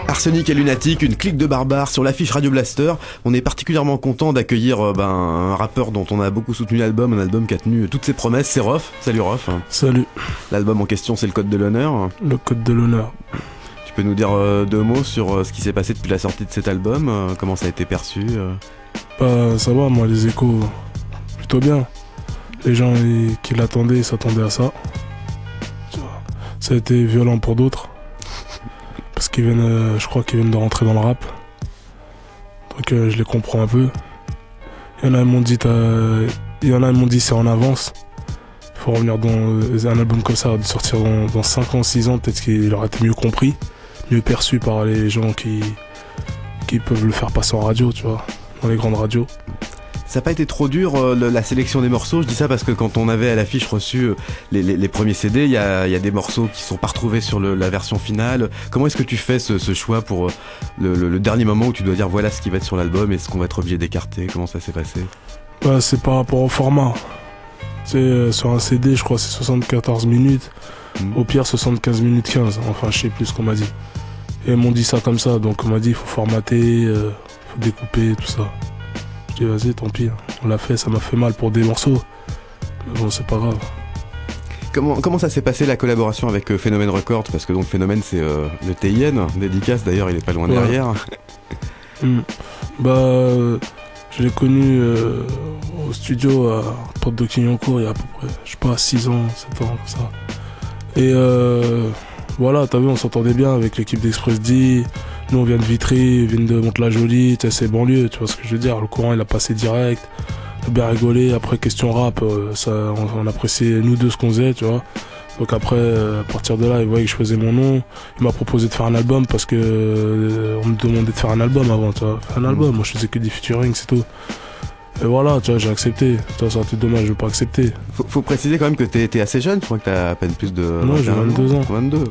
Arsenic et Lunatic, une clique de barbares sur l'affiche Radio Blaster. On est particulièrement content d'accueillir un rappeur dont on a beaucoup soutenu l'album, un album qui a tenu toutes ses promesses, c'est Rof. Salut Rof. Salut. L'album en question, c'est le Code de l'honneur. Le Code de l'honneur. Tu peux nous dire deux mots sur ce qui s'est passé depuis la sortie de cet album, comment ça a été perçu Bah ça va, moi les échos, plutôt bien. Les gens qui l'attendaient, s'attendaient à ça. Ça a été violent pour d'autres. Parce qu'ils viennent, je crois qu'ils viennent de rentrer dans le rap. Donc je les comprends un peu. Il y en a, ils m'ont dit c'est en avance. Il faut revenir dans un album comme ça, de sortir dans 5 ans, 6 ans, peut-être qu'il aurait été mieux compris, mieux perçu par les gens qui peuvent le faire passer en radio, tu vois, dans les grandes radios. Ça n'a pas été trop dur la sélection des morceaux? Je dis ça parce que quand on avait à l'affiche reçu les premiers CD, il y a des morceaux qui sont pas retrouvés sur la version finale. Comment est-ce que tu fais ce choix pour le dernier moment où tu dois dire voilà ce qui va être sur l'album et ce qu'on va être obligé d'écarter? Comment ça s'est passé? Bah, c'est par rapport au format. Sur un CD, je crois c'est 74 minutes. Au pire 75 minutes 15. Enfin, je sais plus ce qu'on m'a dit. Et ils m'ont dit ça comme ça, donc on m'a dit il faut formater, faut découper, tout ça. Je dis vas-y, tant pis, on l'a fait, ça m'a fait mal pour des morceaux. Mais bon, c'est pas grave. Comment ça s'est passé la collaboration avec Phénomène Records? Parce que donc Phénomène c'est le TIN, dédicace d'ailleurs, il est pas loin derrière. Bah, je l'ai connu au studio à Porte de Clignancourt il y a à peu près, je sais pas, 6 ans, 7 ans, comme ça. Et voilà, t'as vu, on s'entendait bien avec l'équipe d'Express D. Nous on vient de Vitry, on vient de Mantes-la-Jolie, c'est banlieue, tu vois ce que je veux dire. Le courant il a passé direct, on a bien rigolé. Après question rap, on appréciait nous deux ce qu'on faisait, tu vois. Donc après, à partir de là, il voyait que je faisais mon nom. Il m'a proposé de faire un album parce que on me demandait de faire un album avant, tu vois. Faire un album, moi je faisais que des featuring, c'est tout. Et voilà, tu vois, j'ai accepté. Ça aurait été dommage, je veux pas accepter. Faut préciser quand même que t'es assez jeune, je crois que t'as à peine plus de... Non, j'ai 22 ans. 22.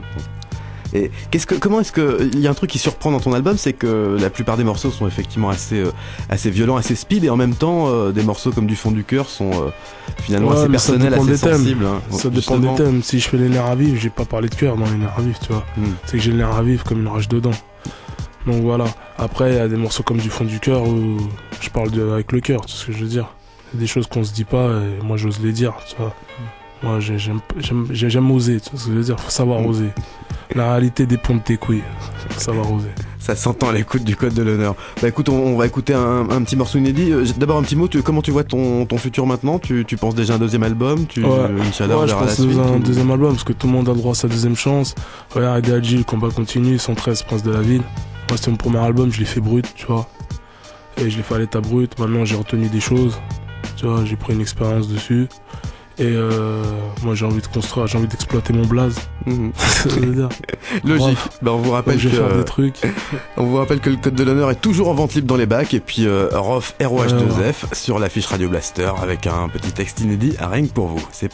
Et comment est-ce que il y a un truc qui surprend dans ton album, c'est que la plupart des morceaux sont effectivement assez violents, assez speed, et en même temps des morceaux comme Du fond du cœur sont finalement assez personnels, assez sensibles. Hein. Ça dépend des thèmes. Si je fais les nerfs à vivre, j'ai pas parlé de cœur dans les nerfs à vivre, tu vois. C'est que j'ai le nerf à vivre comme une rage dedans. Donc voilà. Après, il y a des morceaux comme Du fond du cœur où je parle avec le cœur, tu sais ce que je veux dire. Il y a des choses qu'on se dit pas et moi j'ose les dire, tu vois. Moi j'aime oser, tu vois ce que je veux dire. Faut savoir oser. La réalité dépend de tes couilles. Faut savoir oser. Ça s'entend à l'écoute du Code de l'honneur. Bah écoute, on va écouter un petit morceau inédit. D'abord un petit mot, comment tu vois ton futur maintenant? Tu penses déjà un deuxième album? Inch'Allah, je pense un deuxième album parce que tout le monde a le droit à sa deuxième chance. Regarde, Adji, le combat continue, 113 Prince de la Ville. Moi c'était mon premier album, je l'ai fait brut, tu vois. Et je l'ai fait à l'état brut. Maintenant j'ai retenu des choses. Tu vois, j'ai pris une expérience dessus. Et moi j'ai envie de construire, j'ai envie d'exploiter mon blaze. Logique. On vous rappelle faire des trucs. On vous rappelle que le Code de l'honneur est toujours en vente libre dans les bacs. Et puis Rof ROH2F sur l'affiche Radio Blaster avec un petit texte inédit à rien que pour vous. C'est